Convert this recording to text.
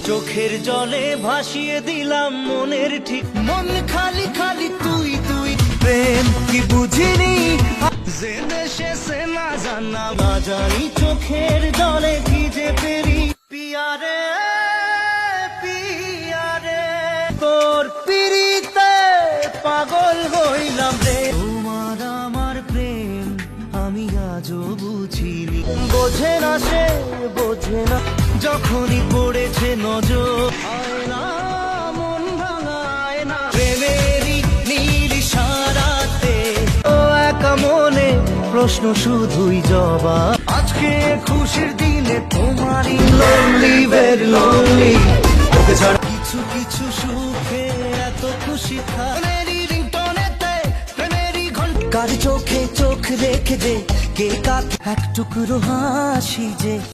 চোখের জলে ভাসিয়ে দিলাম মনের ঠিক, মন খালি খালি তুই তুই। প্রেম কি বুঝিনি জেনে শেষে না জানা, না জানি চোখের জলে ভিজে পেরি। পিয়ারে পিয়ারে তোর পিরিতে পাগল হইলাম রে। তোমার আমার প্রেম আমি আজও বুঝিনি, বোঝে না সে বোঝে না, যখনই পড়েছে নজর আয়না মন ভাঙায় না। প্রেমেরই নীল ইশারাতে ও একা মনে প্রশ্ন শুধুই জবাব। আজকে খুশির দিনে তোমারই লোনলি ভেরি লোনলি, তোকে ছাড়া কিছু কিছু সুখে এত খুশি থাকি। রিংটনেতে প্রেমেরই ঘন্টা, কার চোখে চোখ রেখে দে কে কাট এক টুকরো হাসি যে।